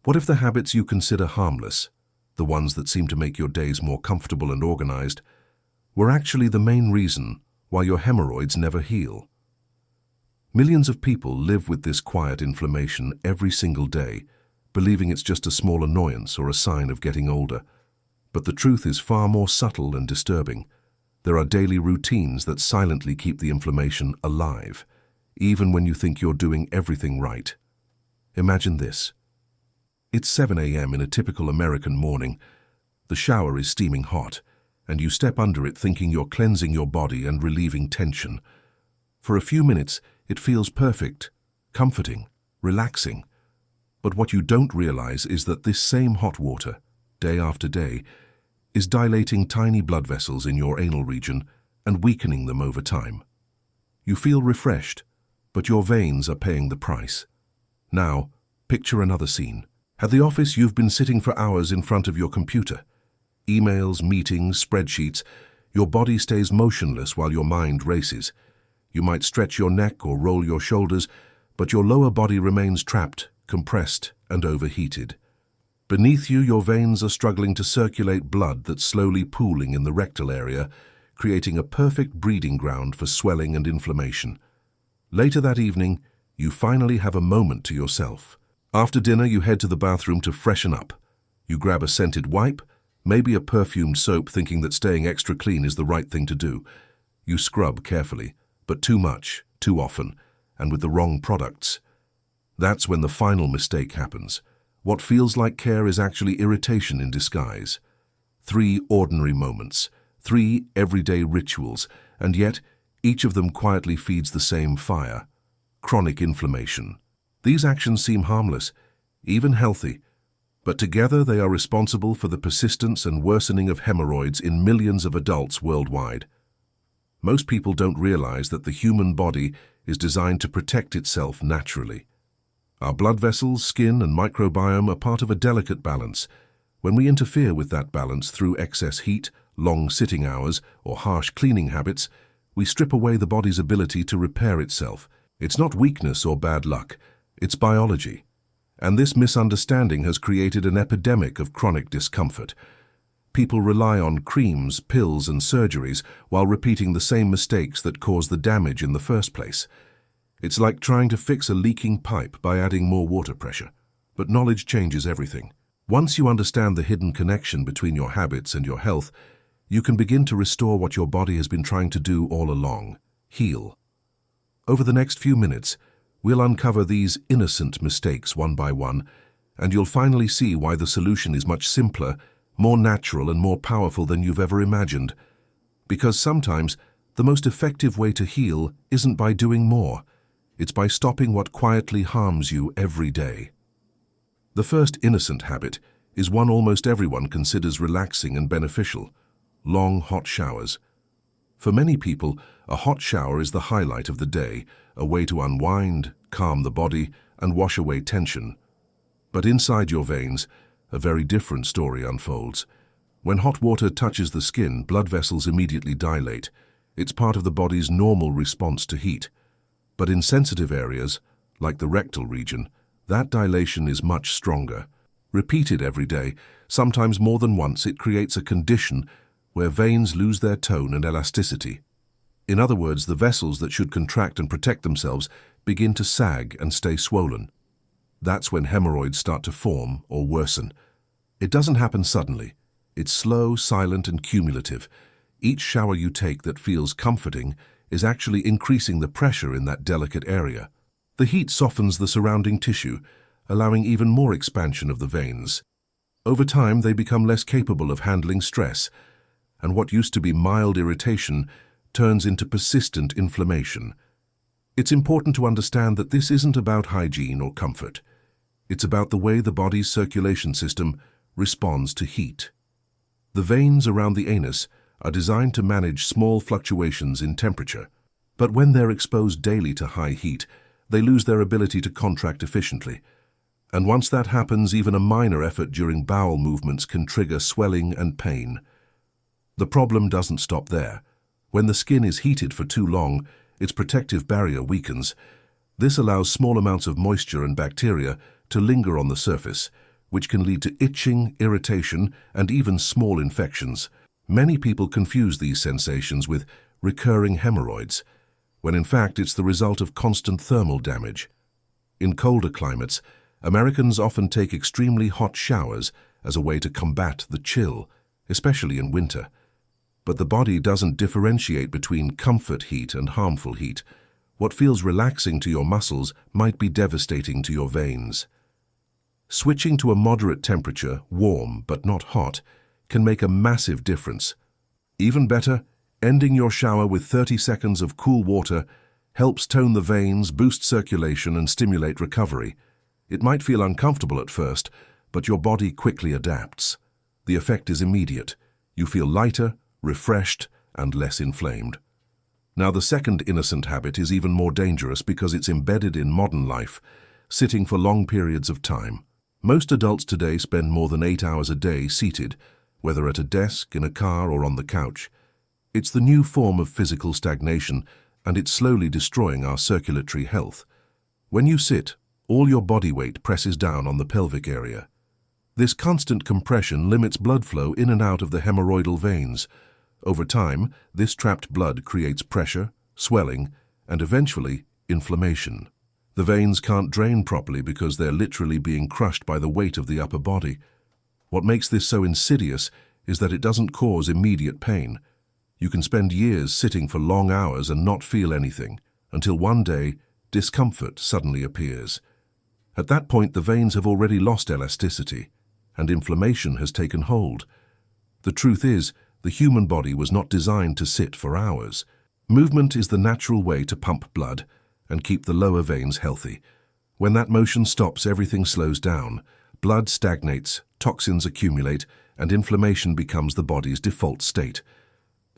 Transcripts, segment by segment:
What if the habits you consider harmless, the ones that seem to make your days more comfortable and organized, were actually the main reason why your hemorrhoids never heal? Millions of people live with this quiet inflammation every single day, believing it's just a small annoyance or a sign of getting older. But the truth is far more subtle and disturbing. There are daily routines that silently keep the inflammation alive, even when you think you're doing everything right. Imagine this. It's 7 a.m. in a typical American morning. The shower is steaming hot, and you step under it thinking you're cleansing your body and relieving tension. For a few minutes, it feels perfect, comforting, relaxing. But what you don't realize is that this same hot water, day after day, is dilating tiny blood vessels in your anal region and weakening them over time. You feel refreshed, but your veins are paying the price. Now, picture another scene. At the office, you've been sitting for hours in front of your computer. Emails, meetings, spreadsheets. Your body stays motionless while your mind races. You might stretch your neck or roll your shoulders, but your lower body remains trapped, compressed, and overheated. Beneath you, your veins are struggling to circulate blood that's slowly pooling in the rectal area, creating a perfect breeding ground for swelling and inflammation. Later that evening, you finally have a moment to yourself. After dinner, you head to the bathroom to freshen up. You grab a scented wipe, maybe a perfumed soap, thinking that staying extra clean is the right thing to do. You scrub carefully, but too much, too often, and with the wrong products. That's when the final mistake happens. What feels like care is actually irritation in disguise. 3 ordinary moments, 3 everyday rituals, and yet each of them quietly feeds the same fire: chronic inflammation. These actions seem harmless, even healthy, but together they are responsible for the persistence and worsening of hemorrhoids in millions of adults worldwide. Most people don't realize that the human body is designed to protect itself naturally. Our blood vessels, skin, and microbiome are part of a delicate balance. When we interfere with that balance through excess heat, long sitting hours, or harsh cleaning habits, we strip away the body's ability to repair itself. It's not weakness or bad luck, it's biology. And this misunderstanding has created an epidemic of chronic discomfort. People rely on creams, pills, and surgeries while repeating the same mistakes that caused the damage in the first place. It's like trying to fix a leaking pipe by adding more water pressure. But knowledge changes everything. Once you understand the hidden connection between your habits and your health, you can begin to restore what your body has been trying to do all along: heal. Over the next few minutes, we'll uncover these innocent mistakes one by one, and you'll finally see why the solution is much simpler, more natural, and more powerful than you've ever imagined. Because sometimes, the most effective way to heal isn't by doing more. It's by stopping what quietly harms you every day. The first innocent habit is one almost everyone considers relaxing and beneficial: long hot showers. For many people, a hot shower is the highlight of the day, a way to unwind, calm the body, and wash away tension. But inside your veins, a very different story unfolds. When hot water touches the skin, blood vessels immediately dilate. It's part of the body's normal response to heat. But in sensitive areas, like the rectal region, that dilation is much stronger. Repeated every day, sometimes more than once, it creates a condition where veins lose their tone and elasticity. In other words, the vessels that should contract and protect themselves begin to sag and stay swollen. That's when hemorrhoids start to form or worsen. It doesn't happen suddenly. It's slow, silent, and cumulative. Each shower you take that feels comforting is actually increasing the pressure in that delicate area. The heat softens the surrounding tissue, allowing even more expansion of the veins. Over time, they become less capable of handling stress, and what used to be mild irritation turns into persistent inflammation. It's important to understand that this isn't about hygiene or comfort. It's about the way the body's circulation system responds to heat. The veins around the anus are designed to manage small fluctuations in temperature, but when they're exposed daily to high heat, they lose their ability to contract efficiently. And once that happens, even a minor effort during bowel movements can trigger swelling and pain. The problem doesn't stop there. When the skin is heated for too long, its protective barrier weakens. This allows small amounts of moisture and bacteria to linger on the surface, which can lead to itching, irritation, and even small infections. Many people confuse these sensations with recurring hemorrhoids, when in fact it's the result of constant thermal damage. In colder climates, Americans often take extremely hot showers as a way to combat the chill, especially in winter. But the body doesn't differentiate between comfort heat and harmful heat. What feels relaxing to your muscles might be devastating to your veins. Switching to a moderate temperature, warm but not hot, can make a massive difference. Even better, ending your shower with 30 seconds of cool water helps tone the veins, boost circulation, and stimulate recovery. It might feel uncomfortable at first, but your body quickly adapts. The effect is immediate. You feel lighter, refreshed, and less inflamed. Now, the second innocent habit is even more dangerous because it's embedded in modern life, sitting for long periods of time. Most adults today spend more than 8 hours a day seated, whether at a desk, in a car, or on the couch. It's the new form of physical stagnation, and it's slowly destroying our circulatory health. When you sit, all your body weight presses down on the pelvic area. This constant compression limits blood flow in and out of the hemorrhoidal veins. Over time, this trapped blood creates pressure, swelling, and eventually inflammation. The veins can't drain properly because they're literally being crushed by the weight of the upper body. What makes this so insidious is that it doesn't cause immediate pain. You can spend years sitting for long hours and not feel anything, until one day, discomfort suddenly appears. At that point, the veins have already lost elasticity, and inflammation has taken hold. The truth is, the human body was not designed to sit for hours. Movement is the natural way to pump blood and keep the lower veins healthy. When that motion stops, everything slows down. Blood stagnates, toxins accumulate, and inflammation becomes the body's default state.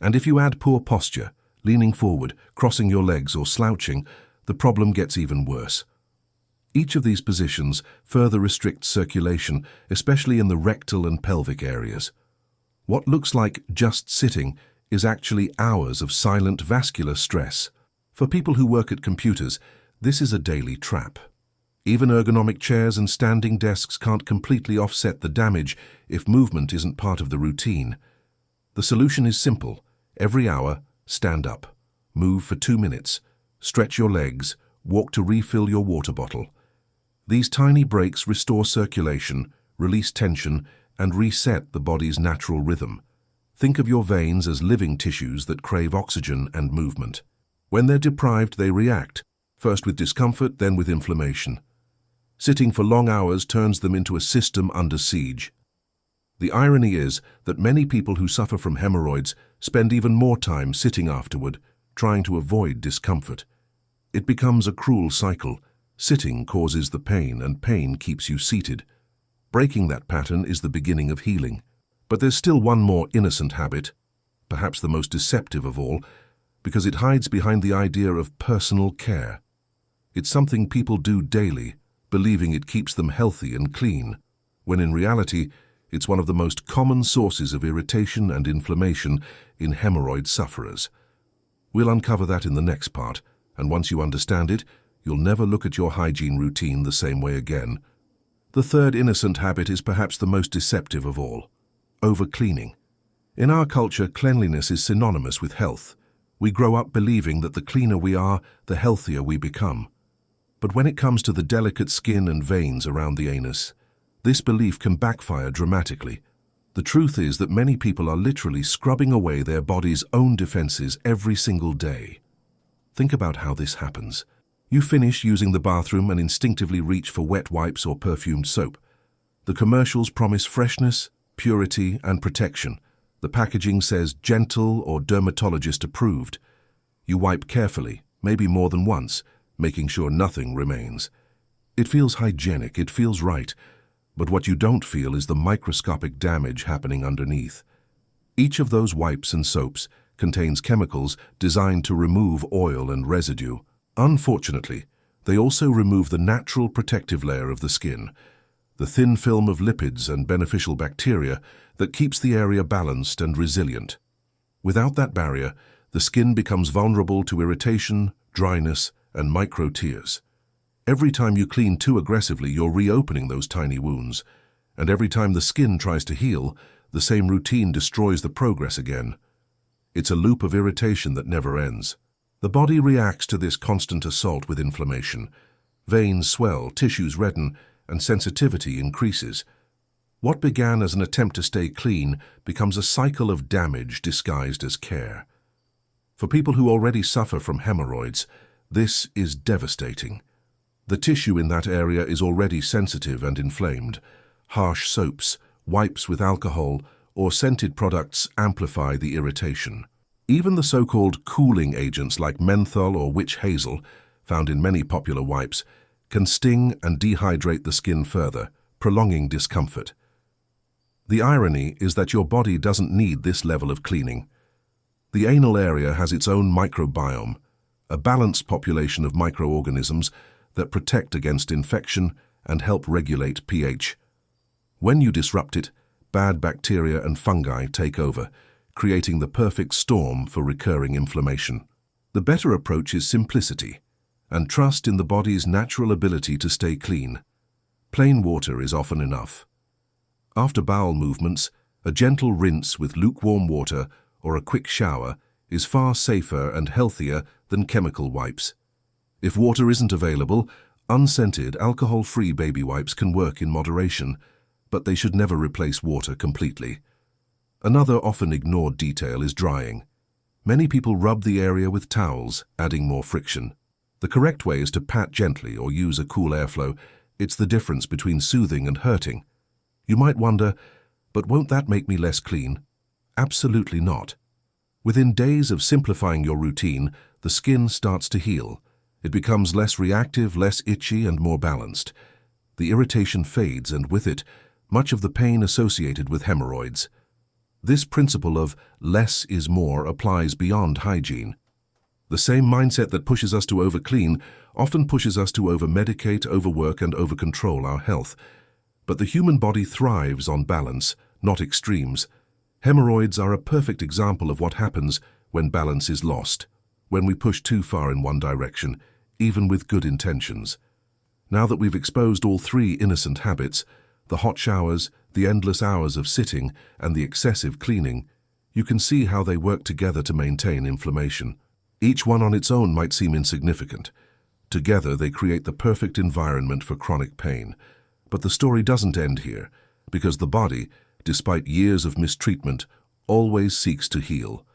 And if you add poor posture, leaning forward, crossing your legs, or slouching, the problem gets even worse. Each of these positions further restricts circulation, especially in the rectal and pelvic areas. What looks like just sitting is actually hours of silent vascular stress. For people who work at computers, this is a daily trap. Even ergonomic chairs and standing desks can't completely offset the damage if movement isn't part of the routine. The solution is simple. Every hour, stand up. Move for 2 minutes. Stretch your legs. Walk to refill your water bottle. These tiny breaks restore circulation, release tension, and reset the body's natural rhythm. Think of your veins as living tissues that crave oxygen and movement. When they're deprived, they react, first with discomfort, then with inflammation. Sitting for long hours turns them into a system under siege. The irony is that many people who suffer from hemorrhoids spend even more time sitting afterward, trying to avoid discomfort. It becomes a cruel cycle. Sitting causes the pain, and pain keeps you seated. Breaking that pattern is the beginning of healing. But there's still one more innocent habit, perhaps the most deceptive of all, because it hides behind the idea of personal care. It's something people do daily, believing it keeps them healthy and clean, when in reality, it's one of the most common sources of irritation and inflammation in hemorrhoid sufferers. We'll uncover that in the next part, and once you understand it, you'll never look at your hygiene routine the same way again. The third innocent habit is perhaps the most deceptive of all: overcleaning. In our culture, cleanliness is synonymous with health. We grow up believing that the cleaner we are, the healthier we become. But when it comes to the delicate skin and veins around the anus, this belief can backfire dramatically. The truth is that many people are literally scrubbing away their body's own defenses every single day. Think about how this happens. You finish using the bathroom and instinctively reach for wet wipes or perfumed soap. The commercials promise freshness, purity, and protection. The packaging says gentle or dermatologist approved. You wipe carefully, maybe more than once, making sure nothing remains. It feels hygienic, it feels right, but what you don't feel is the microscopic damage happening underneath. Each of those wipes and soaps contains chemicals designed to remove oil and residue. Unfortunately, they also remove the natural protective layer of the skin, the thin film of lipids and beneficial bacteria that keeps the area balanced and resilient. Without that barrier, the skin becomes vulnerable to irritation, dryness, and micro tears. Every time you clean too aggressively, you're reopening those tiny wounds, And every time the skin tries to heal, the same routine destroys the progress again. It's a loop of irritation that never ends. The body reacts to this constant assault with inflammation. Veins swell, tissues redden, and sensitivity increases. What began as an attempt to stay clean becomes a cycle of damage disguised as care. For people who already suffer from hemorrhoids, this is devastating. The tissue in that area is already sensitive and inflamed. Harsh soaps, wipes with alcohol, or scented products amplify the irritation. Even the so-called cooling agents like menthol or witch hazel, found in many popular wipes, can sting and dehydrate the skin further, prolonging discomfort. The irony is that your body doesn't need this level of cleaning. The anal area has its own microbiome, a balanced population of microorganisms that protect against infection and help regulate pH. When you disrupt it, bad bacteria and fungi take over, creating the perfect storm for recurring inflammation. The better approach is simplicity and trust in the body's natural ability to stay clean. Plain water is often enough. After bowel movements, a gentle rinse with lukewarm water or a quick shower is far safer and healthier than chemical wipes. If water isn't available, unscented, alcohol-free baby wipes can work in moderation, but they should never replace water completely. Another often ignored detail is drying. Many people rub the area with towels, adding more friction. The correct way is to pat gently or use a cool airflow. It's the difference between soothing and hurting. You might wonder, but won't that make me less clean? Absolutely not. Within days of simplifying your routine, the skin starts to heal. It becomes less reactive, less itchy, and more balanced. The irritation fades, and with it, much of the pain associated with hemorrhoids. This principle of less is more applies beyond hygiene. The same mindset that pushes us to overclean often pushes us to over-medicate, overwork, and over-control our health. But the human body thrives on balance, not extremes. Hemorrhoids are a perfect example of what happens when balance is lost, when we push too far in one direction, even with good intentions. Now that we've exposed all three innocent habits, the hot showers, the endless hours of sitting, and the excessive cleaning, you can see how they work together to maintain inflammation. Each one on its own might seem insignificant. Together they create the perfect environment for chronic pain. But the story doesn't end here, because the body, despite years of mistreatment, always seeks to heal.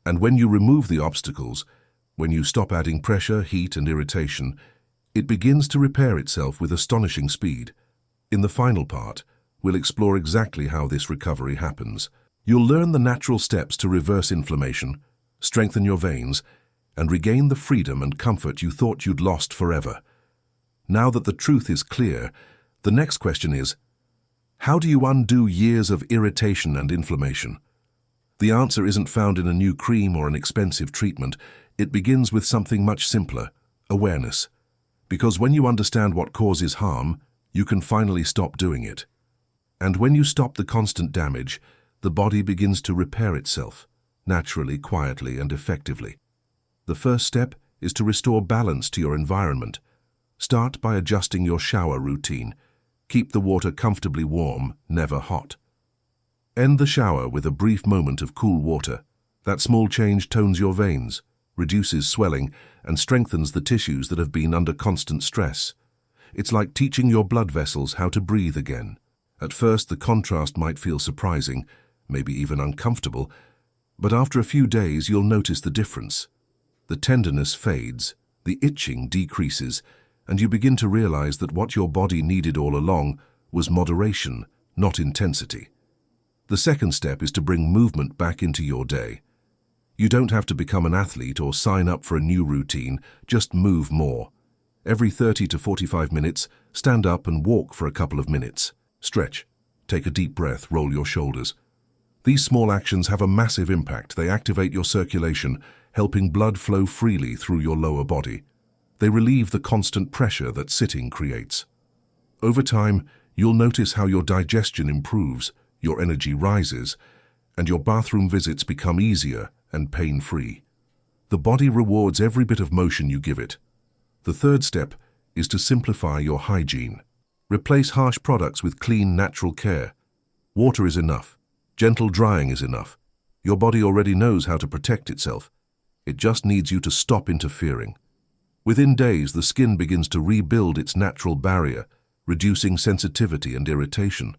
And when you remove the obstacles, when you stop adding pressure, heat, and irritation, it begins to repair itself with astonishing speed. In the final part, we'll explore exactly how this recovery happens. You'll learn the natural steps to reverse inflammation, strengthen your veins, and regain the freedom and comfort you thought you'd lost forever. Now that the truth is clear, the next question is, how do you undo years of irritation and inflammation? The answer isn't found in a new cream or an expensive treatment. It begins with something much simpler, awareness. Because when you understand what causes harm, you can finally stop doing it. And when you stop the constant damage, the body begins to repair itself, naturally, quietly, and effectively. The first step is to restore balance to your environment. Start by adjusting your shower routine. Keep the water comfortably warm, never hot. End the shower with a brief moment of cool water. That small change tones your veins, reduces swelling, and strengthens the tissues that have been under constant stress. It's like teaching your blood vessels how to breathe again. At first, the contrast might feel surprising, maybe even uncomfortable, but after a few days, you'll notice the difference. The tenderness fades, the itching decreases, and you begin to realize that what your body needed all along was moderation, not intensity. The second step is to bring movement back into your day. You don't have to become an athlete or sign up for a new routine, just move more. Every 30 to 45 minutes, stand up and walk for a couple of minutes. Stretch, take a deep breath, roll your shoulders. These small actions have a massive impact. They activate your circulation, helping blood flow freely through your lower body. They relieve the constant pressure that sitting creates. Over time, you'll notice how your digestion improves, your energy rises, and your bathroom visits become easier and pain-free. The body rewards every bit of motion you give it. The third step is to simplify your hygiene. Replace harsh products with clean, natural care. Water is enough. Gentle drying is enough. Your body already knows how to protect itself. It just needs you to stop interfering. Within days, the skin begins to rebuild its natural barrier, reducing sensitivity and irritation.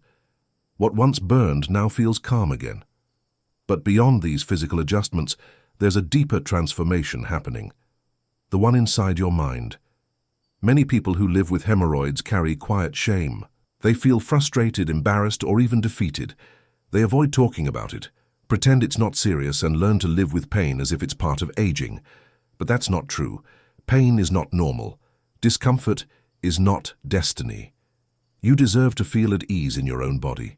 What once burned now feels calm again. But beyond these physical adjustments, there's a deeper transformation happening. The one inside your mind. Many people who live with hemorrhoids carry quiet shame. They feel frustrated, embarrassed, or even defeated. They avoid talking about it, pretend it's not serious, and learn to live with pain as if it's part of aging. But that's not true. Pain is not normal. Discomfort is not destiny. You deserve to feel at ease in your own body.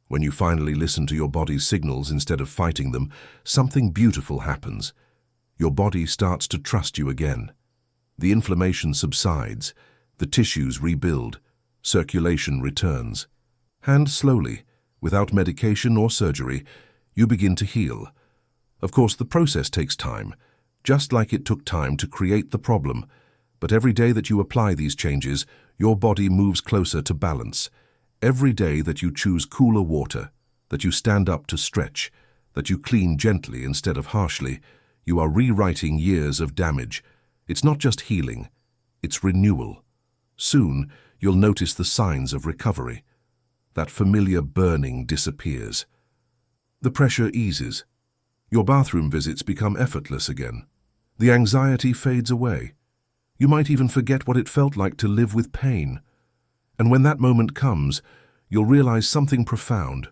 When you finally listen to your body's signals instead of fighting them, something beautiful happens. Your body starts to trust you again. The inflammation subsides, the tissues rebuild, circulation returns. And slowly, without medication or surgery, you begin to heal. Of course, the process takes time, just like it took time to create the problem. But every day that you apply these changes, your body moves closer to balance. Every day that you choose cooler water, that you stand up to stretch, that you clean gently instead of harshly, you are rewriting years of damage. It's not just healing, it's renewal. Soon, you'll notice the signs of recovery. That familiar burning disappears. The pressure eases. Your bathroom visits become effortless again. The anxiety fades away. You might even forget what it felt like to live with pain. And when that moment comes, you'll realize something profound.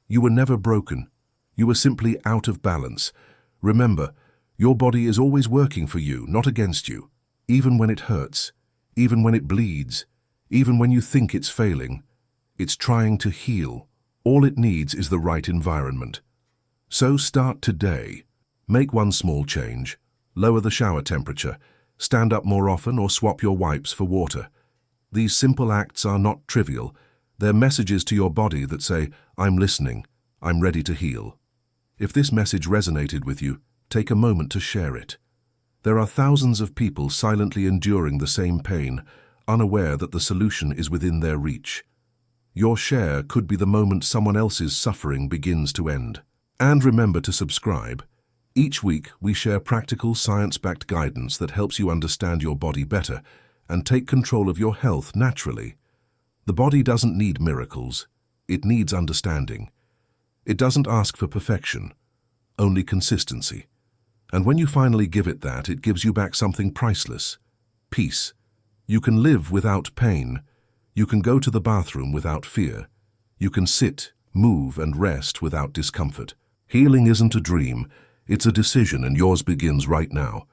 You were never broken. You were simply out of balance. Remember, your body is always working for you, not against you. Even when it hurts, even when it bleeds, even when you think it's failing, it's trying to heal. All it needs is the right environment. So start today. Make one small change. Lower the shower temperature. Stand up more often or swap your wipes for water. These simple acts are not trivial. They're messages to your body that say, I'm listening, I'm ready to heal. If this message resonated with you, take a moment to share it. There are thousands of people silently enduring the same pain, unaware that the solution is within their reach. Your share could be the moment someone else's suffering begins to end. And remember to subscribe. Each week, we share practical, science-backed guidance that helps you understand your body better and take control of your health naturally. The body doesn't need miracles. It needs understanding. It doesn't ask for perfection, only consistency. And when you finally give it that, it gives you back something priceless. Peace. You can live without pain. You can go to the bathroom without fear. You can sit, move, and rest without discomfort. Healing isn't a dream. It's a decision, and yours begins right now.